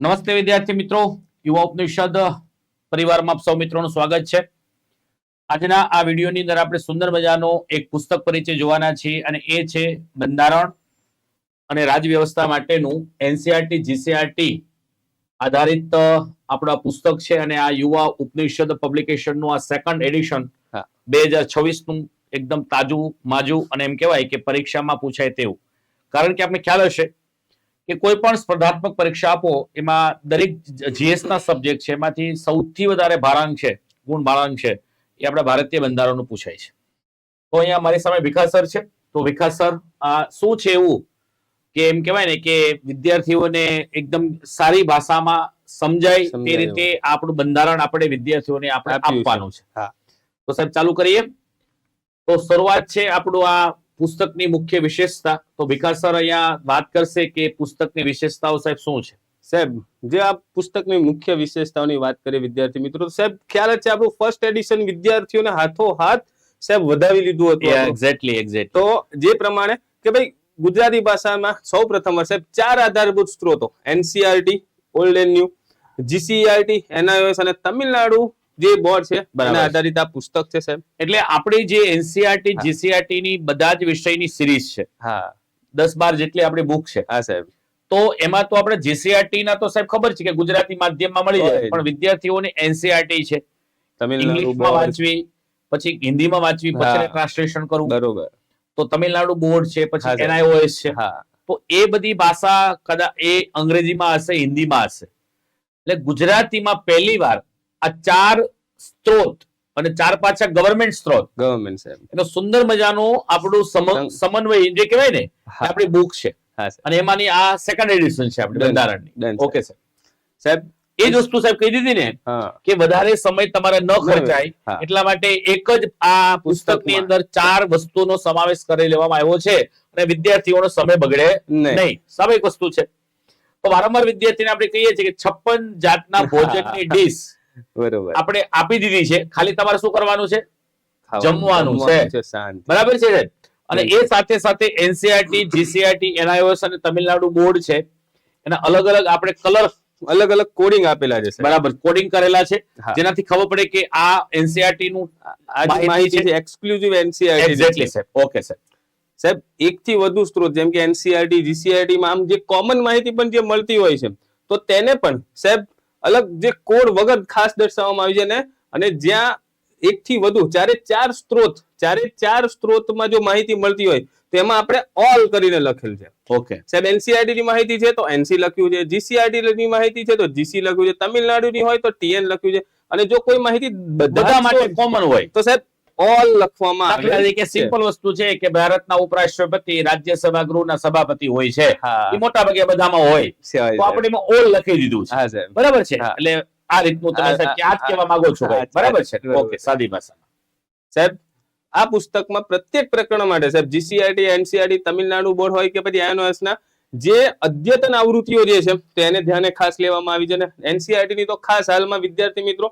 નમસ્તે વિદ્યાર્થી મિત્રો, યુવા ઉપનિષદ પરિવારમાં આપ સૌ મિત્રોનું સ્વાગત છે. આજના આ વિડીયોની અંદર આપણે સુંદર મજાનો એક પુસ્તક પરિચય જોવાના છીએ અને એ છે બંધારણ અને રાજવ્યવસ્થા માટેનું એનસીઆરટી જીસીઆરટી આધારિત આપણું પુસ્તક છે અને આ યુવા ઉપનિષદ પબ્લિકેશનનું આ સેકન્ડ એડિશન 2026 નું એકદમ તાજું માજું અને એમ કહેવાય કે પરીક્ષામાં પૂછાય તેવું. કારણ કે આપણે ખ્યાલ હશે કે કોઈ પણ સ્પર્ધાત્મક પરીક્ષા આપો એમાં દરેક જીએસ ના સબ્જેક્ટ છે એમાંથી સૌથી વધારે ભારાંક છે, ગુણ ભારાંક છે એ આપણા ભારતીય બંધારણનું પૂછાય છે. તો અહીંયા મારી સામે વિકાસ સર છે. તો વિકાસ સર, આ શું છે એવું કે એમ કહેવાય ને કે વિદ્યાર્થીઓને એકદમ સારી ભાષામાં સમજાય તે રીતે આપણું બંધારણ આપણે વિદ્યાર્થીઓને આપણે આપવાનું છે. તો સાહેબ ચાલુ કરીએ. તો શરૂઆત છે આપણું આ પુસ્તકની મુખ્ય વિશેષતા. તો વિકાસ સર અહીંયા વાત કરશે કે પુસ્તકની વિશેષતાઓ સાહેબ શું છે. સાહેબ, જે આ પુસ્તકની મુખ્ય વિશેષતાઓની વાત કરીએ વિદ્યાર્થી મિત્રો, સાહેબ ખ્યાલ જ છે આપણું ફર્સ્ટ એડિશન વિદ્યાર્થીઓને હાથોહાથ સાહેબ વધાવી લીધું હતું. એક્ઝેક્ટલી. તો જે પ્રમાણે કે ભાઈ ગુજરાતી ભાષામાં સૌ પ્રથમ સાહેબ 4 આધારભૂત સ્ત્રોતો NCERT old and new, GCERT NIOS અને તમિલનાડુ જે બોર્ડ છે એના આધારિત આ પુસ્તક છે સાહેબ. એટલે આપણી જે એનસીઆરટી જીસીઆરટી ની બધા જ વિષયની સિરીઝ છે. 10-12 જેટલી આપણી બુક છે. હા સાહેબ. તો એમાં તો આપણે જીસીઆરટી ના તો સાહેબ ખબર છે કે ગુજરાતી માધ્યમમાં મળી જાય, પણ વિદ્યાર્થીઓને એનસીઆરટી છે ઇંગ્લિશમાં વાંચવી, પછી હિન્દીમાં વાંચવી, પછી ટ્રાન્સલેશન કરવું. બરોબર. તો તમિલનાડુ બોર્ડ છે, પછી એનઆઈઓએસ છે. તો એ બધી ભાષા કદાચ એ અંગ્રેજીમાં હશે, હિન્દીમાં હશે. એટલે ગુજરાતીમાં પહેલી વાર આ 4 સ્ત્રોત અને 4 પાછા ગવર્મેન્ટ સ્ત્રોત સાહેબ એનો સુંદર મજાનો આપણું સમન્વય જે કહેવાય ને આપણી બુક છે અને એમાંની આ સેકન્ડ એડિશન છે આપણી બંધારણની. ઓકે સાહેબ, એ જ વસ્તુ સાહેબ કહી દીધી ને કે વધારે સમય તમારે ન ખર્ચાય એટલા માટે એક જ આ પુસ્તકની અંદર 4 વસ્તુનો સમાવેશ કરી લેવામાં આવ્યો છે અને વિદ્યાર્થીઓનો સમય બગડે નહીં. સ્વાભાવિક વસ્તુ છે. તો વારંવાર વિદ્યાર્થીને આપણે કહીએ છીએ કે 56 જાતના ભોજનની ડીશ બરોબર આપણે આપી દીધી છે, ખાલી તમારે શું કરવાનું છે? જમવાનું છે. બરાબર છે. અને એ સાથે સાથે એનસીઆરટી જીસીઆરટી એનઆઈઓએસ અને તમિલનાડુ બોર્ડ છે એના અલગ અલગ આપણે કલર અલગ અલગ કોડિંગ આપેલા છે. બરાબર, કોડિંગ કરેલા છે જેનાથી ખબર પડે કે આ એનસીઆરટી નું માહિતી છે, એક્સક્લુઝિવ એનસીઆરટી. એક્ઝેક્ટલી સાહેબ. ઓકે સાહેબ, એક થી વધુ સ્ત્રોત જેમ કે એનસીઆરટી જીસીઆરટી માં આમ જે કોમન માહિતી પણ જે મળતી હોય છે તો તેને પણ સાહેબ અલગ જે કોડ વગર ખાસ દર્શાવવામાં આવી છે ને, અને જ્યાં એક થી વધુ 4 સ્ત્રોતમાં જો માહિતી મળતી હોય તો એમાં આપણે ઓલ કરીને લખેલ છે. ઓકે સાહેબ, એનસીઆરટી ની માહિતી છે તો એનસી લખ્યું છે, જીસીઆરટી ની માહિતી છે તો જીસી લખ્યું છે, તમિલનાડુ ની હોય તો ટીએન લખ્યું છે, અને જો કોઈ માહિતી બધા માટે કોમન હોય તો સાહેબ ઓલ લખવામાં આવે છે. સિમ્પલ વસ્તુ છે કે ભારતના ઉપરાષ્ટ્રપતિ રાજ્યસભા ગૃહના સભાપતિ હોય છે, એ મોટા ભાગે બધામાં હોય, તો આપણે એમાં ઓલ લખી દીધું છે. બરાબર છે. એટલે આ રીતનું તમે સાહેબ ક્યાં જ કહેવા માંગો છો? બરાબર છે. ઓકે, સાદી ભાષામાં સાહેબ આ પુસ્તકમાં પ્રત્યેક પ્રકરણ માટે સાહેબ જીસીઆરટી એનસીઆરટી તમિલનાડુ બોર્ડ હોય કે પછી એનઓએસ ના જે અદ્યતન આવૃત્તિઓ જે છે તો એને ધ્યાને ખાસ લેવામાં આવી છે. ને એનસીઆરટી ની તો ખાસ હાલમાં વિદ્યાર્થી મિત્રો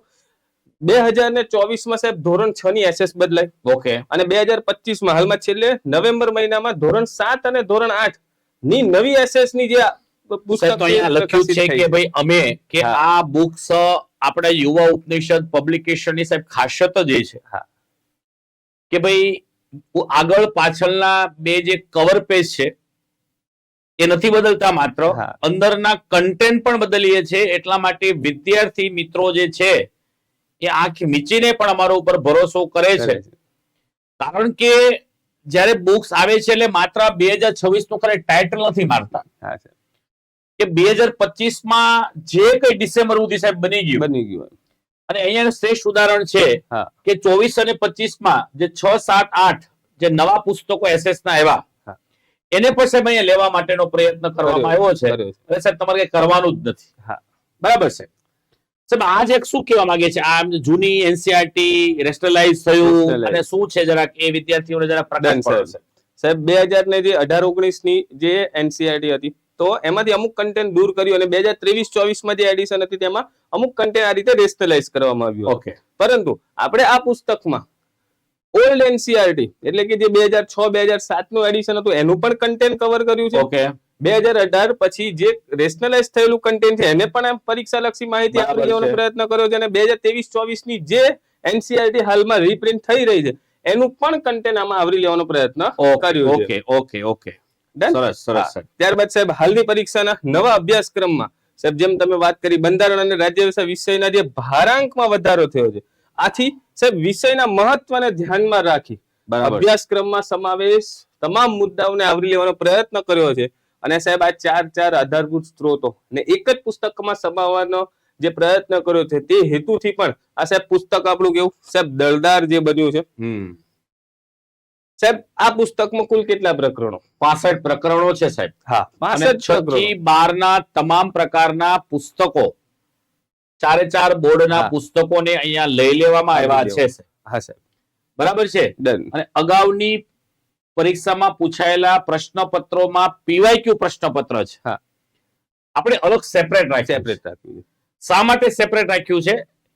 2024 માં સાહેબ ધોરણ 6 ની એસએસ બદલાઈ. ઓકે. અને 2025 માં હાલમાં છેલ્લે નવેમ્બર મહિનામાં ધોરણ 7 અને ધોરણ 8 ની નવી એસએસ ની જે પુસ્તક લખ્યું છે કે ભાઈ અમે કે આ બુક્સ આપણા યુવા ઉપનિષદ પબ્લિકેશન ની સાહેબ ખાસિયત જ એ છે કે ભાઈ આગળ પાછળના બે જે કવર પેજ છે એ નથી બદલતા, માત્ર અંદરના કન્ટેન્ટ પણ બદલીએ છે. એટલા માટે વિદ્યાર્થી મિત્રો જે છે એ આંખ મીચીને પણ અમારા ઉપર ભરોસો કરે છે. કારણ કે જયારે બુક્સ આવે છે એટલે માત્ર 2026 નું ખાલી ટાઇટલ નથી મારતા કે 2025 માં જે કઈ ડિસેમ્બર સુધી સાહેબ બની ગયું. અને અહીંયા શ્રેષ્ઠ ઉદાહરણ છે કે 24 અને 25 માં જે 6, 7, 8 જે નવા પુસ્તકો એસએસ ના આવ્યા એને પણ સાહેબ અહીંયા લેવા માટેનો પ્રયત્ન કરવામાં આવ્યો છે. એટલે સાહેબ તમારે કઈ કરવાનું જ નથી. બરાબર છે સાહેબ. આજ એક શું કહેવા માંગે છે, આ જૂની એનસીઆરટી રેસ્ટલાઇઝ થયું અને શું છે જરાક એ વિદ્યાર્થીઓને જરાક પ્રકાશ પાડો સાહેબ. 2018-19 ની જે એનસીઆરટી હતી તો એમાંથી અમુક કન્ટેન્ટ દૂર કર્યું અને 2023-24 માં જે એડિશન હતી તેમાં અમુક કન્ટેન્ટ આ રીતે રેસ્ટલાઇઝ કરવામાં આવ્યું. ઓકે. પરંતુ આપણે આ પુસ્તકમાં ઓલ્ડ એનસીઆરટી એટલે કે જે 2006-2007 નું એડિશન હતું એનું પણ કન્ટેન્ટ કવર કર્યું છે. ઓકે. 2018 પછી જે રેશનલાઇઝ થયેલું કન્ટેન્ટ છે એને પણ પરીક્ષા લક્ષી માહિતી બરાબર આવરી લેવાનો છે. પ્રયત્ન કર્યો છે અને 2023-24 ની જે એનસીઆરટી હાલમાં રીપ્રિન્ટ થઈ રહી છે એનું પણ કન્ટેન્ટ આમાં આવરી લેવાનો પ્રયત્ન કર્યો છે. Okay Done? સરસ હા. સરસ. ત્યારબાદ સાહેબ હાલની પરીક્ષાના નવા અભ્યાસક્રમમાં સાહેબ જેમ તમે વાત કરી બંધારણ અને રાજ્ય વિષયના જે ભારાંકમાં વધારો થયો છે આથી સાહેબ વિષયના મહત્વને ધ્યાનમાં રાખી બરાબર. અભ્યાસક્રમમાં સમાવેશ તમામ મુદ્દાઓને આવરી લેવાનો પ્રયત્ન કર્યો છે અને સાહેબ આ ચાર આધારભૂત સ્ત્રોતો ને એક જ પુસ્તકમાં સમાવવાનો જે પ્રયત્ન કર્યો છે તે હેતુથી પણ આ સાહેબ પુસ્તક આપણું કેવું સાહેબ દળદાર જે બન્યું છે. સાહેબ આ પુસ્તકમાં કુલ કેટલા પ્રકરણો? 65 પ્રકરણો છે સાહેબ. હા, અને 65 6 થી 12 ના તમામ પ્રકારના પુસ્તકો ચારે ચાર બોર્ડના હા. પુસ્તકોને અહીંયા લઈ લેવામાં આવ્યા છે સાહેબ. હા સાહેબ, બરાબર છે. ડન. અને અગાઉની પરીક્ષામાં પૂછાયેલા પ્રશ્નપત્રોમાં પીવાયક્યુ પ્રશ્નપત્ર છે. હા. આપણે અલગ સેપરેટ રાખ્યું છે. સેપરેટ રાખ્યું છે. શા માટે સેપરેટ રાખ્યું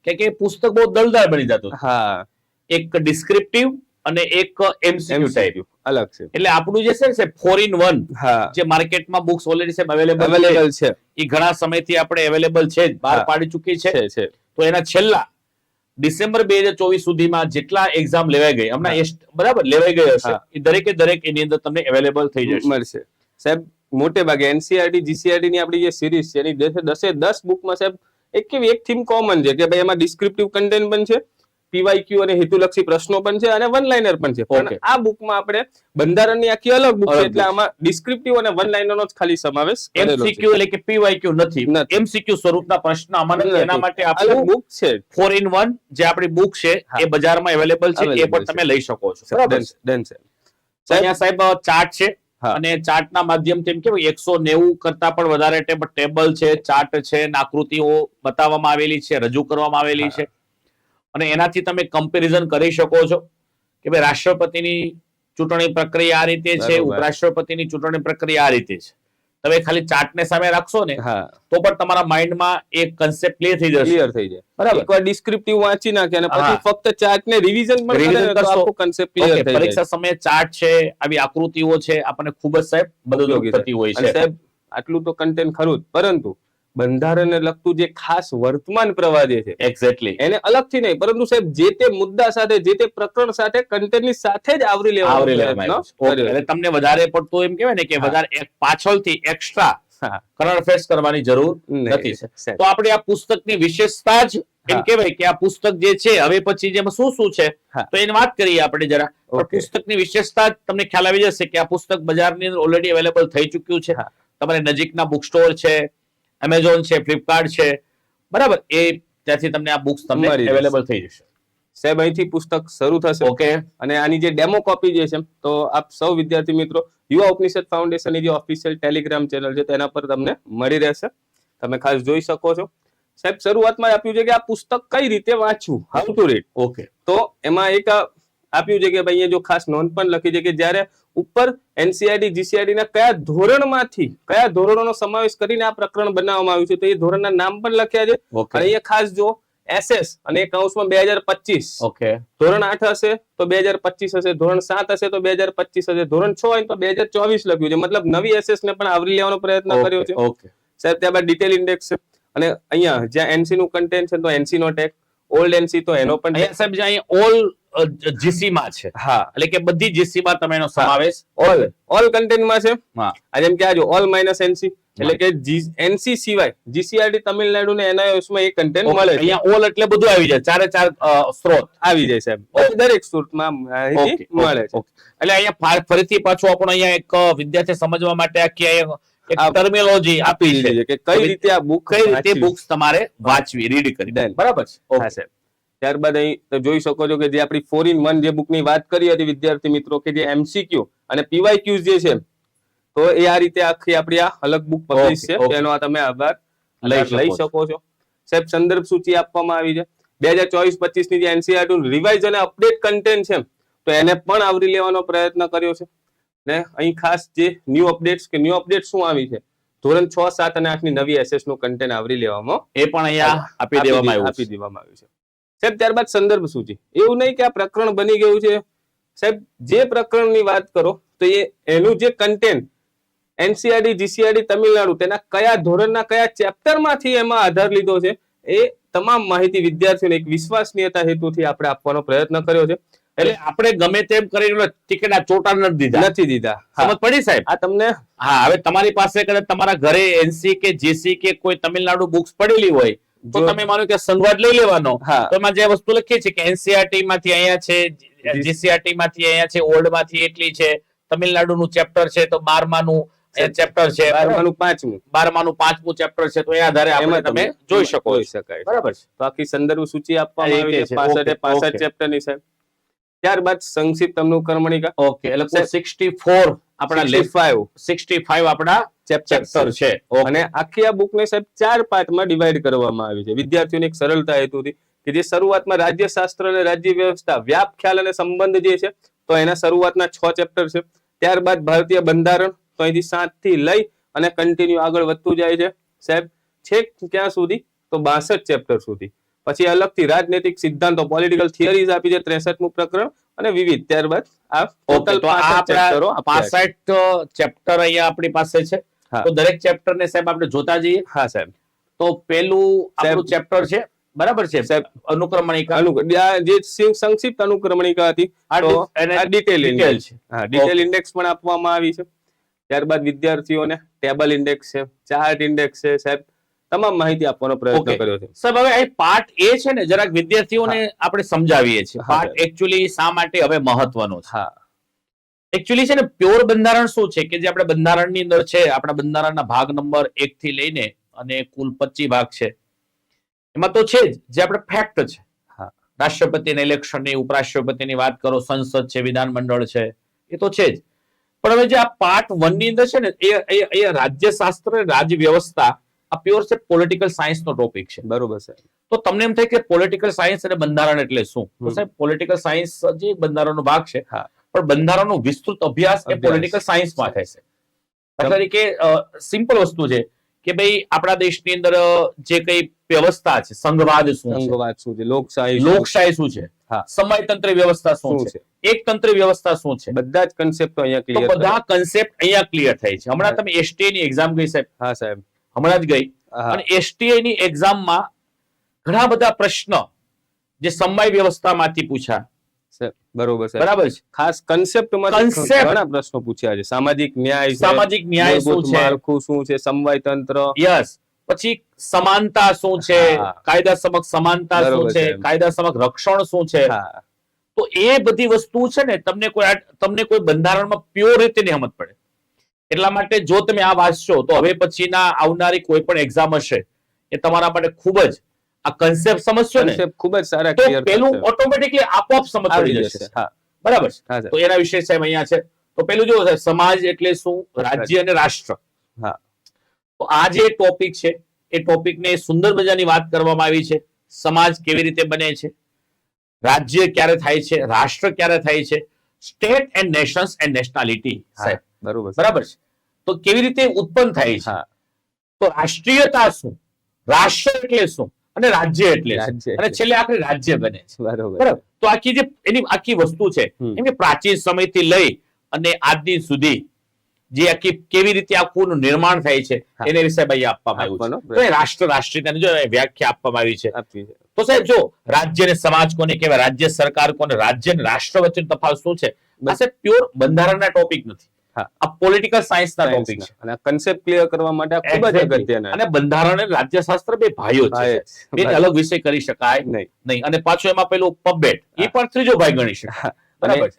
છે કે પુસ્તક બહુ દલદાર બની જતું હતું. હા, એક ડિસ્ક્રિપ્ટિવ અને એક એમસીક્યુ ટાઈપ. MCQ અલગ છે. એટલે આપણું જે છે 4-in-1 હા, જે માર્કેટમાં બુક્સ ઓલરેડી છે અવેલેબલ અવેલેબલ છે. એ ઘણા સમયથી આપણે અવેલેબલ છે જ, બહાર હા. પાડી ચૂકી છે. છે. તો એના છેલ્લા ડિસેમ્બર 2024 સુધીમાં જેટલા એક્ઝામ લેવાઈ ગઈ હમણાં બરાબર લેવાઈ ગઈ હશે હા. એ દરેક એની અંદર તમને અવેલેબલ થઈ જશે. મળશે. સાહેબ મોટે ભાગે એનસીઆરટી જીસીઆરટી ની આપણી જે સિરીઝ છે એની 10 બુકમાં સાહેબ એક થીમ કોમન છે કે ભાઈ એમાં ડિસ્ક્રિપ્ટિવ કન્ટેન્ટ પણ છે, પીવાયક્યુ અને હેતુલક્ષી પ્રશ્નો પણ છે અને વન લાઇનર પણ છે. પણ Okay. આ બુકમાં આપણે બંધારણની આખી અલગ બુક છે અલગ એટલે book. આમાં ડિસ્ક્રિપ્ટિવ અને વન લાઇનરનો જ ખાલી સમાવેશ કરેલો છે. એમસીક્યુ એટલે કે પીવાયક્યુ નથી. નથી. એમસીક્યુ સ્વરૂપના પ્રશ્ન આમાં નથી. એના માટે અલગ આપણું બુક છે. 4-in-1 જે આપણી બુક છે હા. એ બજારમાં અવેલેબલ છે, એ Available પણ તમે લઈ શકો છો. બરાબર છે. ડન છે. અહીંયા સાહેબ ચાર્ટ છે હા. અને ચાર્ટના માધ્યમથી એમ કેવું 190 કરતા પણ વધારે ટેબલ છે, ચાર્ટ છે, અને આકૃતિઓ બતાવવામાં આવેલી છે, રજૂ કરવામાં આવેલી હા. છે અને એનાથી તમે કમ્પેરિઝન કરી શકો છો કે ભાઈ રાષ્ટ્રપતિની ચૂંટણી પ્રક્રિયા આ રીતે છે, બરોબર. ઉપરાષ્ટ્રપતિની ચૂંટણી પ્રક્રિયા આ રીતે છે. તમે ખાલી ચાર્ટને સામે રાખશો ને હા, તો પણ તમારા માઇન્ડમાં એક કન્સેપ્ટ ક્લિયર થઈ જશે. ક્લિયર થઈ જાય. બરાબર. એકવાર ડિસ્ક્રિપ્ટિવ વાંચી નાખે અને પછી હા. ફક્ત ચાર્ટ ને રિવિઝન પણ કરે Revision ને તો કરશો. આખું કન્સેપ્ટ ક્લિયર ઓકે, થઈ જાય. પરીક્ષા સમયે ચાર્ટ છે, આવી આકૃતિઓ છે, આપણને ખૂબ જ સાહેબ મદદરૂપ ઉપયોગી થતી હોય અને છે. સાહેબ આટલું તો કન્ટેન્ટ ખરું જ પરંતુ બંધારણને લગતું જે ખાસ વર્તમાન પ્રવાહ જે છે એક્ઝેક્ટલી એને અલગથી નહીં પરંતુ સાહેબ જે તે મુદ્દા સાથે જે તે પ્રકરણ સાથે કન્ટેન્ટની સાથે જ આવરી આવરી લેવાનો લેવામાં આવ્યું છે. પ્રયત્ન ઓકે, કર્યો એટલે છે. તમને વધારે પડતું એમ કહેવાય ને કે હા. વધારે એક પાછળથી એક્સ્ટ્રા હા, કરંટ અફેર્સ કરવાની જરૂર નહીં. નથી. સાહેબ. તો આપણે આ પુસ્તકની વિશેષતા જ એમ હા. કહેવાય કે આ પુસ્તક જે છે હવે પછી જેમાં શું છે હા. તો એની વાત કરીએ આપણે જરા. પણ Okay. પુસ્તકની વિશેષતા જ તમને ખ્યાલ આવી જશે કે આ પુસ્તક બજારની અંદર ઓલરેડી અવેલેબલ થઈ ચૂક્યું છે. હા. તમારે નજીકના બુક સ્ટોર છે, એમેઝોન છે, ફ્લિપકાર્ટ છે, બરાબર, એ ત્યાંથી તમને આ બુક્સ તમને મળી જશે. અવેલેબલ થઈ જશે. સાહેબ અહીંથી પુસ્તક શરૂ થશે ઓકે, અને આની જે ડેમો કોપી જે છે તો આપ સૌ વિદ્યાર્થી મિત્રો યુવા ઉપનિષદ ફાઉન્ડેશનની જે ઓફિશિયલ ટેલિગ્રામ ચેનલ છે તેના પર તમને મળી રહેશે. તમે ખાસ જોઈ શકો છો. સાહેબ શરૂઆતમાં આપ્યું છે કે આ પુસ્તક કઈ રીતે વાંચવું, હાઉ ટુ રીડ. ઓકે, તો એમાં એક આપ્યું છે કે ભાઈ અહીંયા જો ખાસ નોંધ પણ લખી છે કે જ્યારે ઉપર એનસીઆરટી જીસીઆરટી ના કયા ધોરણમાંથી કયા ધોરણોનો સમાવેશ કરીને આ પ્રકરણ બનાવવામાં આવ્યું છે તો એ ધોરણના નામ પણ લખ્યા છે. ઓકે, અને અહીંયા ખાસ જો એસએસ અને કૌંસમાં 2025 ઓકે, ધોરણ 8 હશે તો 2025 હશે, ધોરણ 7 હશે તો 2025 હશે, ધોરણ 6 હોય તો 2024 લખ્યું છે. મતલબ નવી એસએસ ને પણ આવરી લેવાનો પ્રયત્ન કર્યો છે. ઓકે, સાહેબ ત્યારબાદ ડિટેલ ઇન્ડેક્સ છે અને અહીંયા જ્યાં એનસી નું કન્ટેન્ટ છે તો એનસી નો ટેગ, ઓલ્ડ એનસી તો એનો પણ tag. અહીંયા સાહેબ જે અહીંયા ઓલ જીસી માં છે, હા, એટલે કે બધી જીસી માં તમે એનો સમાવેશ ઓલ કન્ટેન્ટ માં છે. હા. આ જેમ કે આ જો ઓલ માઇનસ એનસી એટલે કે એનસી સિવાય જીસીઆરટી તમિલનાડુ ને એનઆઈએસ માં એ કન્ટેન્ટ ઓકે, મળે છે. અહીંયા ઓલ એટલે બધું આવી જાય, ચારે ચાર સ્ત્રોત આવી જાય સાહેબ. દરેક સ્ત્રોતમાં માહિતી ઓકે, મળે છે. ઓકે. એટલે અહીંયા ફરીથી પાછું આપણે અહીંયા એક વિદ્યાર્થી સમજવા માટે આખી અહીંયા એક આ ટર્મિનોલોજી આપી છે દીધી છે કે કઈ રીતે આ બુક કઈ રીતે બુક્સ તમારે વાંચવી, રીડ કરવી. Done. બરાબર છે. હા સાહેબ. ત્યારબાદ અહીં તો જોઈ શકો છો કે જે આપણી 4-in-1 જે બુકની વાત કરી હતી વિદ્યાર્થી મિત્રો કે જે એમસીક્યુ અને પીવાયક્યુઝ જે છે તો એ આ રીતે આખી આપણી આ અલગ બુક પબ્લિશ છે. Okay. તેનો આ તમે આભાર લઈ લઈ શકો શકો છો. સાહેબ સંદર્ભ સૂચિ આપવામાં આવી છે. 2024-25 ની જે એનસીઆરટી નું રિવાઇઝ અને અપડેટ કન્ટેન્ટ છે તો એને પણ આવરી લેવાનો પ્રયત્ન કર્યો છે. ને અહીં ખાસ જે ન્યૂ અપડેટ શું આવી છે ધોરણ 6, 7 અને 8 ની નવી એસએસ નું કન્ટેન્ટ આવરી લેવામાં એ પણ અહીંયા આપી દેવામાં આવ્યું આપી છે. દેવામાં આવ્યું છે. સાહેબ ત્યારબાદ સંદર્ભ સૂચિ. એવું નહીં કે આ પ્રકરણ બની ગયું છે સાહેબ, જે પ્રકરણની વાત કરો તો એનું જે કન્ટેન્ટ એનસીઆરટી જીસીઆરટી તમિલનાડુ તેના કયા ધોરણના કયા ચેપ્ટરમાંથી એમાં આધાર લીધો છે એ તમામ માહિતી વિદ્યાર્થીઓને એક વિશ્વસનીયતા હેતુથી આપણે આપવાનો પ્રયત્ન કર્યો છે. એટલે આપણે ગમે તેમ કરીને ટિકિટના ચોટા નથી દીધા. સમજ પડી સાહેબ? આ તમને હા, હવે તમારી પાસે કદાચ તમારા ઘરે એનસી કે જેસી કે કોઈ તમિલનાડુ બુક્સ પડેલી હોય તો તમે માનો કે સંવાદ લઈ લેવાનો. તો એમાં જે વસ્તુ લખી છે કે એનસીઆરટી માંથી અહીંયા છે, જીસીઆરટી માંથી અહીંયા છે, ઓલ્ડ માંથી એટલી છે, તમિલનાડુનું ચેપ્ટર છે તો 12માનું ચેપ્ટર છે, 12માનું 5મું ચેપ્ટર છે, તો એ આધારે આપણે તમે જોઈ શકો છો. બરાબર છે. તો આખી સંદર્ભ સૂચિ આપવામાં આવી છે 65 ચેપ્ટરની સાહેબ. ત્યારબાદ સંક્ષિપ્ત અનુક્રમણિકા. ઓકે, એટલે 64 આપણા 65 આપણા ચેપ્ટર છે. અને આખી આ બુકને સાહેબ 4 પાર્ટમાં ડિવાઈડ કરવામાં આવી છે વિદ્યાર્થીઓની એક સરળતા હેતુથી, કે જે શરૂઆતમાં રાજ્યશાસ્ત્ર અને રાજ્ય વ્યવસ્થા, વ્યાપ, ખ્યાલ અને સંબંધ જે છે તો એના શરૂઆતના 6 ચેપ્ટર છે. ત્યારબાદ ભારતીય બંધારણ, તો અહીંથી 7 થી લઈ અને કન્ટિન્યુ આગળ વધતું જાય છે સાહેબ, છેક ક્યાં સુધી તો 62 ચેપ્ટર સુધી. પછી અલગથી રાજનૈતિક સિદ્ધાંતો, પોલિટિકલ થિયરીઝ આપી છે 63મું પ્રકરણ અને વિવિધ. ત્યારબાદ આ ટોટલ 65 ચેપ્ટર અહીંયા આપણી પાસે છે. તો દરેક ચેપ્ટર ને સાહેબ આપણે જોતા જઈએ. હા સાહેબ. તો પેલું આપણું ચેપ્ટર છે, બરાબર છે સાહેબ, અનુક્રમણિકા. જે સંક્ષિપ્ત અનુક્રમણિકા હતી તો આ ડિટેલ ઇન્ડેક્સ છે. હા, ડિટેલ ઇન્ડેક્સ પણ આપવામાં આવી છે. ત્યારબાદ વિદ્યાર્થીઓને ટેબલ ઇન્ડેક્સ છે, ચાર્ટ ઇન્ડેક્સ છે સાહેબ, તમામ માહિતી આપવાનો પ્રયત્ન કર્યો છે. સાહેબ, હવે એ પાર્ટ એ છે ને, જરાક વિદ્યાર્થીઓને આપણે સમજાવીએ છીએ. પાર્ટ એકચ્યુઅલી શા માટે હવે મહત્વનો છે. હા, એકચ્યુઅલી છે ને, પ્યોર બંધારણ શું છે કે જે આપણે બંધારણની અંદર છે, આપણા બંધારણના ભાગ નંબર 1 થી લઈને અને કુલ 25 ભાગ છે, એમાં તો છે જ જે આપણે ફેક્ટ છે. રાષ્ટ્રપતિના ઇલેક્શનની, ઉપરાષ્ટ્રપતિની વાત કરો, સંસદ છે, વિધાનમંડળ છે, એ તો છે જ. પણ હવે જે આ પાર્ટ 1 ની અંદર છે ને, એ રાજ્યશાસ્ત્ર, રાજ વ્યવસ્થા, આ પ્યોર છે પોલિટિકલ સાયન્સ નો ટોપિક છે. બરોબર છે. તો તમને એમ થાય કે પોલિટિકલ સાયન્સ અને બંધારણ એટલે શું? તો સાહેબ, પોલિટિકલ સાયન્સ જે બંધારણનો ભાગ છે, પણ બંધારણનો વિસ્તૃત અભ્યાસ એ પોલિટિકલ સાયન્સમાં થાય છે. દાખલા તરીકે સિમ્પલ વસ્તુ છે કે ભાઈ આપણા દેશની અંદર જે કઈ વ્યવસ્થા છે, સંઘવાદ શું છે, લોકશાહી શું છે, સમયતંત્ર વ્યવસ્થા શું છે, એકતંત્ર વ્યવસ્થા શું છે, બધા જ કન્સેપ્ટો અહીંયા ક્લિયર. તો બધા કન્સેપ્ટ અહીંયા ક્લિયર થાય છે. હમણાં તમે એસટીઆઈ ની એક્ઝામ ગઈ સાહેબ? હા સાહેબ, હમણાં જ ગઈ. અને એસટીઆઈ ની એક્ઝામમાં ઘણા બધા પ્રશ્ન જે સમય વ્યવસ્થામાંથી પૂછ્યા. બરોબર છે. બરાબર છે. ખાસ કન્સેપ્ટમાં ઘણા પ્રશ્નો પૂછ્યા છે. સામાજિક ન્યાય શું છે, માળખું શું છે, સમવાય તંત્ર, યસ, પછી સમાનતા શું છે, કાયદા સમક્ષ સમાનતા શું છે, કાયદા સમક્ષ રક્ષણ શું છે. તો એ બધી વસ્તુ છે ને, તમને કોઈ બંધારણમાં પ્યોર રીતે નહીં સમજ પડે. એટલા માટે જો તમે આ વાંચશો તો હવે પછીના આવનારી કોઈ પણ એક્ઝામ હશે એ તમારા માટે ખૂબ જ આ કન્સેપ્ટ સમજશો ને, ખૂબ જ સારા, તો પેલું ઓટોમેટિકલી આપોઆપ સમજ પડી જશે. બરાબર છે. તો એના વિશે સાહેબ અહીંયા છે. તો પેલું જો સાહેબ, સમાજ એટલે શું, રાજ્ય અને રાષ્ટ્ર. તો આ જે ટોપિક છે એ ટોપિકને સુંદર મજાની વાત કરવામાં આવી છે. સમાજ કેવી રીતે બને છે, રાજ્ય ક્યારે થાય છે, રાષ્ટ્ર ક્યારે થાય છે, state and Nations and nationality સાહેબ. બરાબર છે. તો કેવી રીતે ઉત્પન્ન થાય છે, તો રાષ્ટ્રીયતા શું, રાષ્ટ્ર એટલે શું, અને રાજ્ય એટલે શું, અને છેલ્લે આખરે રાજ્ય બને છે. બરાબર. તો આખી જે એની આખી વસ્તુ છે, એમ કે પ્રાચીન સમયથી લઈ અને આજની સુધી જે આખી કેવી રીતે આખું નિર્માણ થાય છે એને વિશે ભાઈ આપવામાં આવ્યું છે. તો રાષ્ટ્ર, રાષ્ટ્રીયતાની જો વ્યાખ્યા આપવામાં આવી છે. તો સાહેબ જો રાજ્ય અને સમાજ કોને કહેવાય, રાજ્ય સરકાર કોને, રાજ્ય અને રાષ્ટ્ર વચ્ચેનો તફાવત શું છે, આ સાહેબ પ્યોર બંધારણના ટોપિક નથી, આ પોલિટિકલ સાયન્સના ટોપિક છે. અને કન્સેપ્ટ ક્લિયર કરવા માટે ખૂબ જ અગત્યના. અને બંધારણ અને રાજ્યશાસ્ત્ર બે ભાઈઓ છે, બે અલગ વિષય કરી શકાય નહીં. અને પાછું એમાં પેલું પબેટ, એ પણ ત્રીજો ભાઈ ગણી શકાય.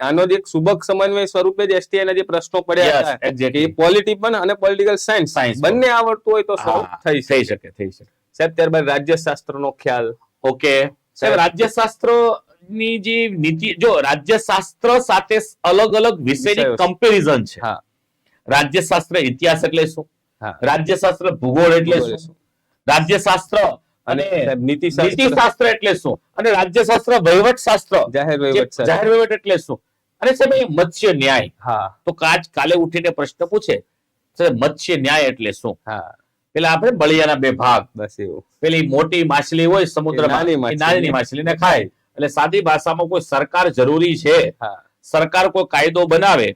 આનો જે એક સુબક સમન્વય સ્વરૂપે જ એસટીઆઈ ના જે પ્રશ્નો પડ્યા હતા કે પોલિટી પણ અને પોલિટિકલ સાયન્સ બંને આવડતું હોય તો સોલ્વ થઈ શકે. સાહેબ, ત્યારબાદ રાજ્યશાસ્ત્રનો ખ્યાલ. ઓકે સાહેબ, રાજ્યશાસ્ત્ર ની જે નીતિ, જો રાજ્યશાસ્ત્ર સાથે અલગ અલગ વિષયની કમ્પેરિઝન છે. રાજ્યશાસ્ત્ર ઇતિહાસ એટલે શું, રાજ્યશાસ્ત્ર ભૂગોળ એટલે શું, રાજ્યશાસ્ત્ર અને નીતિશાસ્ત્ર એટલે શું, અને રાજ્યશાસ્ત્ર વહીવટશાસ્ત્ર, જાહેર વહીવટ એટલે શું, અને સાહેબ મત્સ્ય ન્યાય. તો કાલે ઉઠીને પ્રશ્ન પૂછે મત્સ્ય ન્યાય એટલે શું, પેલા આપણે બળિયાના બે ભાગ, બસ એવું, પેલી મોટી માછલી હોય સમુદ્રમાં, નાની માછલીને ખાય. એટલે સાદી ભાષામાં કોઈ સરકાર જરૂરી છે, સરકાર કોઈ કાયદો બનાવે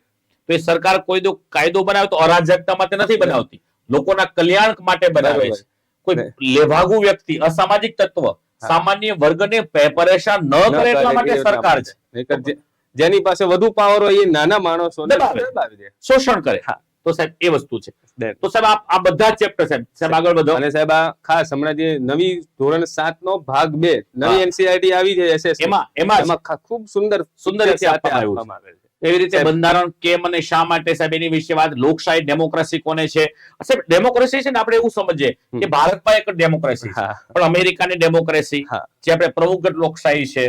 તો એ સરકાર કોઈ કાયદો બનાવે તો અરાજકતા માટે નથી બનાવતી, લોકોના કલ્યાણ માટે બનાવે છે. કોઈ લેભાગુ વ્યક્તિ, અસામાજિક તત્વ સામાન્ય વર્ગને પરેશાન ન કરે એટલા માટે સરકાર છે. જેની પાસે વધુ પાવર હોય એ નાના માણસોને શોષણ કરે. તો સાહેબ એ વસ્તુ છે. તો સાહેબ આ બધા ચેપ્ટર સાહેબ આગળ વધો. અને સાહેબ આ ખાસ હમણાં જે નવી ધોરણ 7 નો ભાગ 2 નવી એનસીઆરટી આવી છે એસએસ એમાં ખૂબ સુંદર રીતે આપવામાં આવ્યું છે. એવી રીતે બંધારણ કેમ અને શા માટે સાહેબ એની વિશે વાત, લોકશાહી ડેમોક્રેસી કોને છે. સાહેબ ડેમોક્રેસી છે ને આપણે એવું સમજીએ કે ભારતમાં એક ડેમોક્રેસી છે, પણ અમેરિકાની ડેમોક્રેસી જે આપણે પ્રભુગત લોકશાહી છે,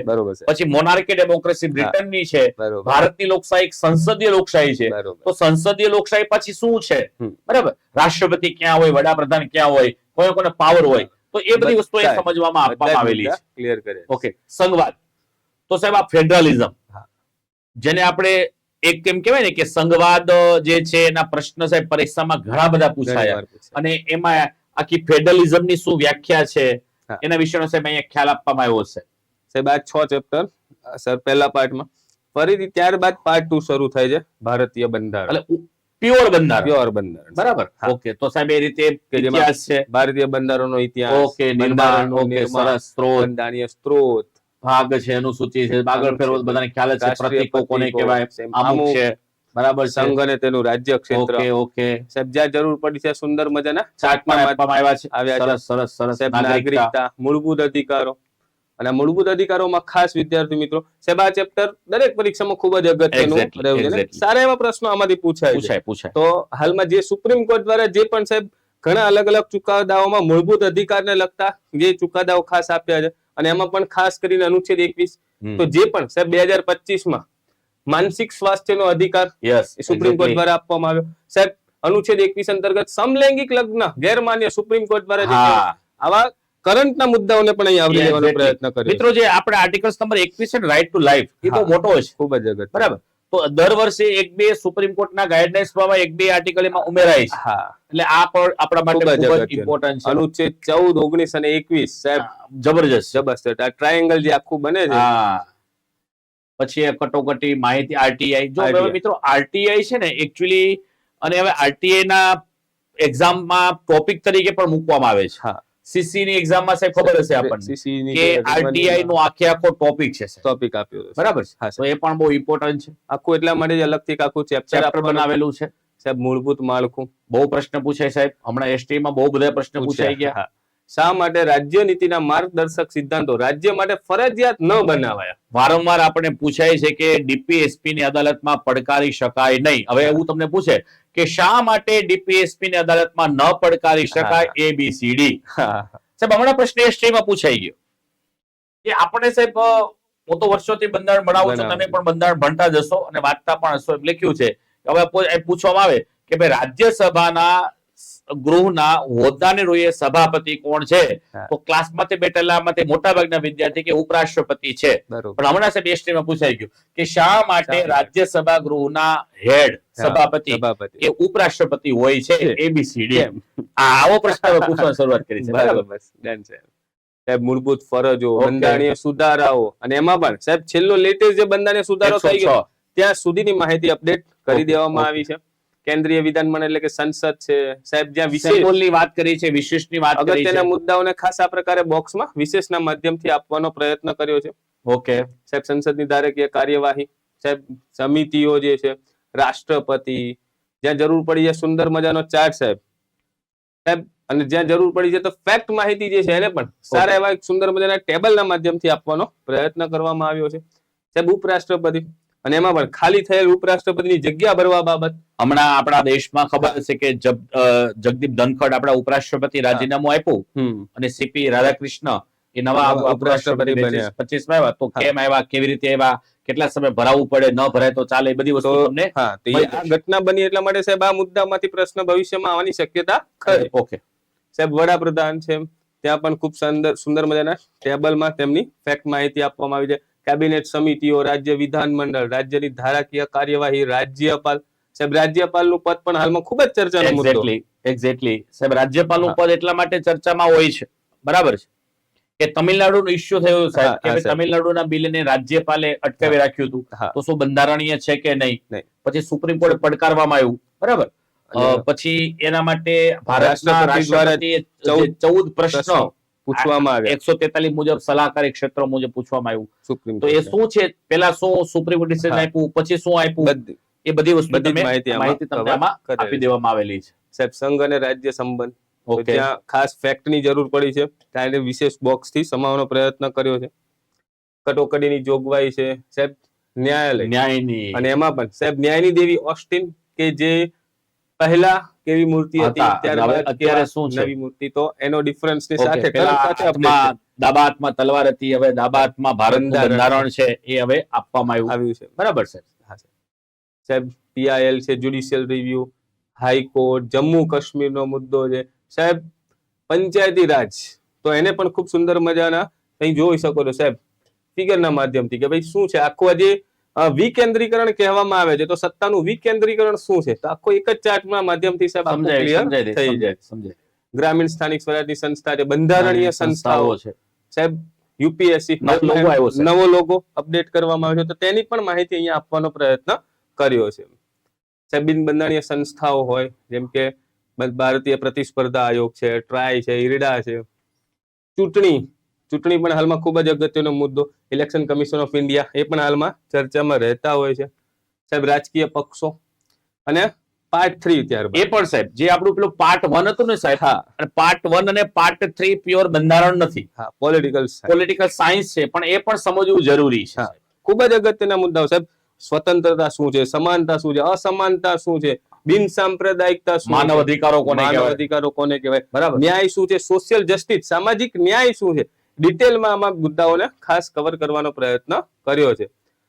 પછી મોનાર્કી ડેમોક્રેસી બ્રિટનની છે, ભારતની લોકશાહી એક સંસદીય લોકશાહી છે. તો સંસદીય લોકશાહી પછી શું છે, બરાબર, રાષ્ટ્રપતિ ક્યાં હોય, વડાપ્રધાન ક્યાં હોય, કોઈ કોને પાવર હોય, તો એ બધી વસ્તુ સમજવામાં આપવામાં આવેલી છે. ક્લિયર કરે. ઓકે, સંઘવાદ. તો સાહેબ આ ફેડરલિઝમ જેને આપણે એક કેમ કહેવાય ને કે સંઘવાદ જે છે એના પ્રશ્ન સાહેબ પરીક્ષામાં ઘણા બધા પૂછાયા, અને એમાં આખી ફેડરલિઝમ ની શું વ્યાખ્યા છે એના વિશેનો સાહેબ અહીંયા ખ્યાલ આપવામાં આવ્યો છે. સાહેબ આ 6 ચેપ્ટર સર પહેલા પાર્ટમાં, ફરીથી ત્યારબાદ પાર્ટ 2 શરૂ થાય છે, ભારતીય બંધારણ, એટલે પ્યોર બંધારણ, બરાબર. ઓકે, તો સાહેબ એ રીતે ઇતિહાસ છે, ભારતીય બંધારણનો ઇતિહાસ, ઓકે, નિર્માણ, ઓકે, સરસ, સ્ત્રોત, બંધારણીય સ્ત્રોત, ભાગ છે, અનુસૂચિ છે, આગળ ફેરવો બધાને ખ્યાલ છે, પ્રતીકો કોને કહેવાય, અમુક છે, બરાબર, સંઘ અને તેનું રાજ્ય ક્ષેત્ર. ઓકે સાહેબ જ્યાં જરૂર પડી છે સુંદર મજાના ચાર્ટમાં આપવામાં આવ્યા છે. સરસ. નાગરિકતા, મૂળભૂત અધિકારો, અને મૂળભૂત અધિકારોમાં ખાસ વિદ્યાર્થી મિત્રો સાહેબ આ ચેપ્ટર દરેક પરીક્ષામાં ખૂબ જ અગત્યનું રહ્યું છે. સારા એવા પ્રશ્નો આમાંથી પૂછાય. તો હાલમાં જે સુપ્રીમ કોર્ટ દ્વારા જે પણ સાહેબ ઘણા અલગ અલગ ચુકાદાઓમાં મૂળભૂત અધિકારને લગતા જે ચુકાદાઓ ખાસ આપ્યા છે, અને એમાં પણ ખાસ કરીને અનુચ્છેદ 21, તો જે પણ સાહેબ 2025 માનસિક સ્વાસ્થ્યનો અધિકાર સુપ્રીમ કોર્ટ દ્વારા આપવામાં આવ્યો. સાહેબ અનુચ્છેદ 21 અંતર્ગત સમલૈંગિક લગ્ન ગેરમાન્ય સુપ્રીમ કોર્ટ દ્વારા આવા કરંટના મુદ્દાઓને પણ અહીં આવરી લેવાનો પ્રયત્ન કર્યો. મિત્રો જે આપણે આર્ટિકલ્સ નંબર 21 છે, રાઇટ ટુ લાઈફ, એ બહુ મોટો છે, ખૂબ જ અગત્યનો, બરાબર. તો દર વર્ષે 1-2 સુપ્રીમ કોર્ટના ગાઈડલાઇન્સ માં 1-2 આર્ટિકલ એમાં ઉમેરાય છે. એટલે આ પણ આપણા માટે ખૂબ જ ઇમ્પોર્ટન્ટ છે. અનુચ્છેદ 14, 19 અને 21 સાહેબ જબરજસ્ત આ ટ્રાયેંગલ જે આખું બને છે. પછી કટોકટી, માહિતી, આરટીઆઈ. જો મિત્રો આરટીઆઈ છે ને એકચ્યુઅલી, અને હવે આરટીઆઈ ના એક્ઝામમાં ટોપિક તરીકે પણ મૂકવામાં આવે છે. સીસી ની એક્ઝામમાં સાહેબ ખબર હશે આપણને કે આરટીઆઈ નો આખો ટોપિક છે, ટોપિક આપ્યો છે, બરાબર. તો એ પણ બહુ ઇમ્પોર્ટન્ટ છે. આખું એટલા માટે અલગથી આખું ચેપ્ટર બનાવેલું છે સાહેબ. મૂળભૂત માળખું, બહુ પ્રશ્ન પૂછાય સાહેબ, હમણાં એસટી માં બહુ બધા પ્રશ્ન પૂછાઈ ગયા. શા માટે રાજ્ય નીતિના માર્ગદર્શક સિદ્ધાંતો રાજ્ય માટે ફરજિયાત ન બનાવાયા? વારંવાર આપણે પૂછાય છે કે ડીપીએસપી ની અદાલતમાં પડકારી શકાય નહીં. હવે એવું તમને પૂછે કે શા માટે ડીપીએસપી ની અદાલતમાં ન પડકારી શકાય, ABCD. સાહેબ હમણાં પ્રશ્ન એસટી માં પૂછાઈ ગયો કે આપણે સાહેબ, હું તો વર્ષોથી બંધારણ ભણાવું છું, તમે પણ બંધારણ ભણતા જ હશો અને વાંચતા પણ હશો. એમ લખ્યું છે, હવે પૂછવામાં આવે કે ભાઈ રાજ્યસભાના ગૃહના હોદ્દાને રોએ સભાપતિ કોણ છે, તો ક્લાસમાંથી બેઠેલામાંથી મોટા ભાગના વિદ્યાર્થી કે ઉપરાષ્ટ્રપતિ છે. પણ હમણાં સાહેબ એસટીમાં પૂછાઈ ગયું કે શા માટે રાજ્યસભા ગૃહના હેડ સભાપતિ એ ઉપરાષ્ટ્રપતિ હોય છે, ABCD. આવો પ્રશ્ન પૂછવાની શરૂઆત કરી છે, બરાબર. સાહેબ મૂળભૂત ફરજો, બંધારણીય સુધારાઓ, અને એમાં પણ સાહેબ છેલ્લો લેટેસ્ટ જે બંધારણીય સુધારો થઈ ગયો ત્યાં સુધીની માહિતી અપડેટ કરી દેવામાં આવી છે. કેન્દ્રીય વિધાનમંડળ એટલે કે સંસદ છે સાહેબ, જ્યાં વિશેષની વાત કરી છે, વિશેષની વાત કરી છે, અગત્યના મુદ્દાઓને ખાસ આ પ્રકારે બોક્સમાં વિશેષના માધ્યમથી આપવાનો પ્રયત્ન કર્યો છે. ઓકે સાહેબ, સંસદની ધારાકીય કાર્યવાહી, સાહેબ સમિતિઓ જે છે, રાષ્ટ્રપતિ, જ્યાં જરૂર પડી છે સુંદર મજાનો ચાર્ટ સાહેબ, અને જ્યાં જરૂર પડી છે તો ફેક્ટ માહિતી જે છે એને પણ સારા એવા સુંદર મજાના ટેબલના માધ્યમથી આપવાનો પ્રયત્ન કરવામાં આવ્યો છે. સાહેબ ઉપરાષ્ટ્રપતિ, અને એમાં પણ ખાલી થયેલ ઉપરાષ્ટ્રપતિની જગ્યા ભરવા બાબત હમણાં આપણા દેશમાં ખબર હશે કે જગદીપ ધનખડ આપણા ઉપરાષ્ટ્રપતિ રાજીનામું આપ્યું અને સીપી રાધાકૃષ્ણ એ નવા ઉપરાષ્ટ્રપતિ 25 આવ્યા. તો કેમ આવ્યા, કેવી રીતે આવ્યા, કેટલા સમય ભરાવવું પડે, ન ભરાય તો ચાલે, બધી વસ્તુ તમને આ ઘટના બની એટલા માટે સાહેબ આ મુદ્દામાંથી પ્રશ્ન ભવિષ્યમાં આવવાની શક્યતા ખરી. ઓકે સાહેબ વડાપ્રધાન છે, ત્યાં પણ ખૂબ સુંદર મજાના ટેબલમાં તેમની ફેક્ટ માહિતી આપવામાં આવી છે. કેબિનેટ સમિતિઓ, રાજ્ય વિધાનમંડળ, રાજ્યની ધારાકીય કાર્યવાહી, રાજ્યપાલ. સાહેબ રાજ્યપાલનું પદ પણ હાલમાં ખૂબ જ ચર્ચાનો મુદ્દો. એક્ઝેક્ટલી સાહેબ, રાજ્યપાલનું પદ એટલા માટે ચર્ચામાં હોય છે, બરાબર છે, કે તમિલનાડુનો ઇસ્યુ થયો સાહેબ હા, કે ભાઈ સાહેબ. તમિલનાડુના બિલને રાજ્યપાલે અટકાવી રાખ્યું હતું, હા. તો શું બંધારણીય છે કે નહીં? નહીં. પછી સુપ્રીમ કોર્ટે પડકારવામાં આવ્યું, બરાબર. અને પછી એના માટે ભારતના રાષ્ટ્રપતિ દ્વારા રાષ્ટ્રપતિએ 14 14 પ્રશ્નો પ્રશ્નો પૂછવામાં આવ્યા 143 મુજબ સલાહકારી ક્ષેત્રો મુજબ પૂછવામાં આવ્યું. સુપ્રીમ તો એ કોર્ટને. શું છે, પેલા શું સુપ્રીમ કોર્ટ ડિસિઝન હા. આપ્યું, પછી શું આપ્યું, બધી એ બધી વસ્તુ બધી જ તમે માહિતી આમાં માહિતી તમને cover આમાં કરેલી આપી છે. દેવામાં આવેલી છે. સાહેબ સંઘ અને રાજ્ય સંબંધ તો ઓકે. ત્યાં ખાસ ફેક્ટની જરૂર પડી છે ત્યારે વિશેષ બોક્સ થી સમાવવાનો પ્રયત્ન કર્યો છે. કટોકટીની જોગવાઈ છે સાહેબ, ન્યાયાલય ન્યાયની અને એમાં પણ સાહેબ ન્યાયની દેવી ઓસ્ટિન કે જે પહેલા કેવી મૂર્તિ હતી હતા, ત્યારબાદ હવે અત્યારે કેવા શું છે? નવી મૂર્તિ, તો એનો ડિફરન્સ ની ઓકે, સાથે પેલા તરત સાથે update હાથમાં દાબા હાથમાં તલવાર હતી, હવે દાબા હાથમાં ભારતનું બંધારણ બંધારણ છે, એ હવે આપવામાં આવ્યું, આવ્યું છે. બરાબર છે. હા સાહેબ, પીઆઈએલ છે, જ્યુડિશિયલ રિવ્યુ, હાઈકોર્ટ, જમ્મુ કાશ્મીરનો મુદ્દો છે સાહેબ, પંચાયતી રાજ, તો એને પણ ખૂબ સુંદર મજાના અહીં જોઈ શકો છો સાહેબ ફિગરના માધ્યમથી કે ભાઈ શું છે આખું આજે વિકેન્દ્રીકરણ કહેવામાં આવે છે, તો સત્તાનું વિકેન્દ્રીકરણ શું છે, તો આખો એક જ ચાર્ટના માધ્યમથી સાહેબ આખું સમજાય clear થઈ જાય. સમજાય. ગ્રામીણ સ્થાનિક સ્વરાજની સંસ્થા છે, બંધારણીય સંસ્થાઓ છે. સાહેબ, યુપીએસસી નવો logo આવ્યો છે. નવો લોગો અપડેટ કરવામાં આવ્યો છે, તો તેની પણ માહિતી અહીંયા આપવાનો પ્રયત્ન કર્યો છે. સાહેબ, બિન બંધારણીય સંસ્થાઓ હોય જેમ કે ભારતીય પ્રતિસ્પર્ધા આયોગ છે, ટ્રાય છે, ઇરડા છે, ચૂંટણી પણ હાલમાં ખૂબ જ અગત્યનો મુદ્દો, ઇલેક્શન કમિશન ઓફ ઇન્ડિયા એ પણ હાલમાં ચર્ચામાં રહેતા હોય છે. સાહેબ, રાજકીય પક્ષો અને પાર્ટ 3 ત્યારબાદ એ પણ સાહેબ જે આપણું પેલું પાર્ટ 1 હતું ને સાહેબ, હા અને પાર્ટ 1 અને પાર્ટ 3 પ્યોર બંધારણ નથી, હા પોલિટિકલ પોલિટિકલ સાયન્સ છે, પણ એ પણ સમજવું જરૂરી છે. હા. ખૂબ જ અગત્યના મુદ્દાઓ સાહેબ, સ્વતંત્રતા શું છે, સમાનતા શું છે, અસમાનતા શું છે, બિન સાંપ્રદાયિકતા શું છે, માનવ અધિકારો કોને માનવ કહેવાય, અધિકારો કોને કહેવાય, બરાબર. ન્યાય શું છે, સોશિયલ જસ્ટિસ, સામાજિક ન્યાય શું છે, ડિટેલમાં આમાં મુદ્દાઓને ખાસ કવર કરવાનો પ્રયત્ન કર્યો છે.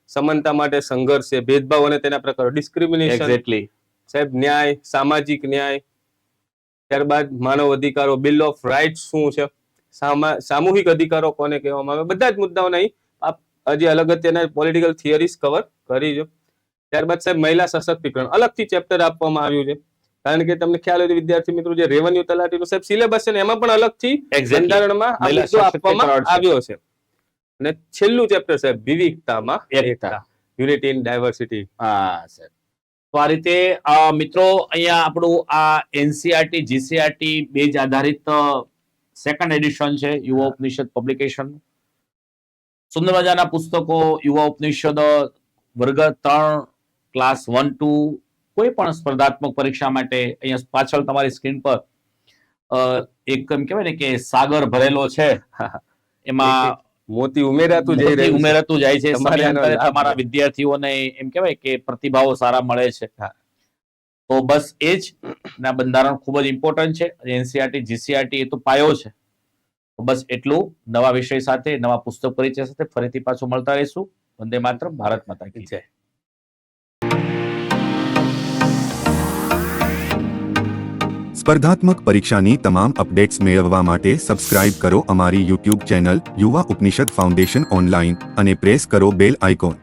સમાનતા માટે સંઘર્ષ છે, ભેદભાવ અને તેના પ્રકારો, ડિસ્ક્રિમિનેશન, એક્ઝેક્ટલી સાહેબ ન્યાય, સામાજિક ન્યાય, ત્યારબાદ માનવ અધિકારો, બિલ ઓફ રાઇટ્સ શું છે, સામૂહિક અધિકારો કોને કહેવામાં આવે, બધા જ મુદ્દાઓને અહીં હજી અગત્યના પોલિટિકલ થિયરીઝ કવર કરી છે. ત્યારબાદ સાહેબ મહિલા સશક્તિકરણ અલગથી ચેપ્ટર આપવામાં આવ્યું છે, કારણ કે તમને ખ્યાલ હોય વિદ્યાર્થી મિત્રો જે રેવન્યુ તલાટીનું સાહેબ સિલેબસ છે ને એમાં પણ અલગથી બંધારણમાં આ મહિલા મુદ્દો આપવામાં સશક્તિકરણ છે. આવ્યો છે. અને છેલ્લું ચેપ્ટર સાહેબ વિવિધતામાં એકતા. Unity in diversity. હા સાહેબ, તો આ રીતે મિત્રો અહીંયા આપણું આ એનસીઆરટી જીસીઆરટી બેઝ આધારિત સેકન્ડ એડિશન છે યુવા ઉપનિષદ પબ્લિકેશન. સુંદર મજાના પુસ્તકો યુવા ઉપનિષદ વર્ગ 3 ક્લાસ 1-2 કોઈ પણ સ્પર્ધાત્મક પરીક્ષા માટે અહીંયા પાછળ તમારી સ્ક્રીન પર એક એમ કહેવાય ને કે સાગર ભરેલો છે, એમાં મોતી ઉમેરાતું જઈ રહ્યું છે. ઉમેરાતું જાય છે. તમારે આનો સમયાંતરે લાભ તમારા વિદ્યાર્થીઓને એમ કહેવાય કે પ્રતિભાવો સારા મળે છે. તો બસ એ જ ના બંધારણ ખૂબ જ ઇમ્પોર્ટન્ટ છે. એનસીઆરટી જીસીઆરટી એ તો પાયો છે. તો બસ એટલું. નવા વિષય સાથે નવા પુસ્તક પરિચય સાથે ફરીથી પાછું મળતા રહીશું. વંદે માતરમ. ભારત માતા કી જય. સ્પર્ધાત્મક પરીક્ષાની તમામ અપડેટ્સ મેળવવા માટે સબસ્ક્રાઇબ કરો અમારી યુટ્યુબ ચેનલ યુવા ઉપનિષદ ફાઉન્ડેશન ઓનલાઈન અને પ્રેસ કરો બેલ આઇકોન.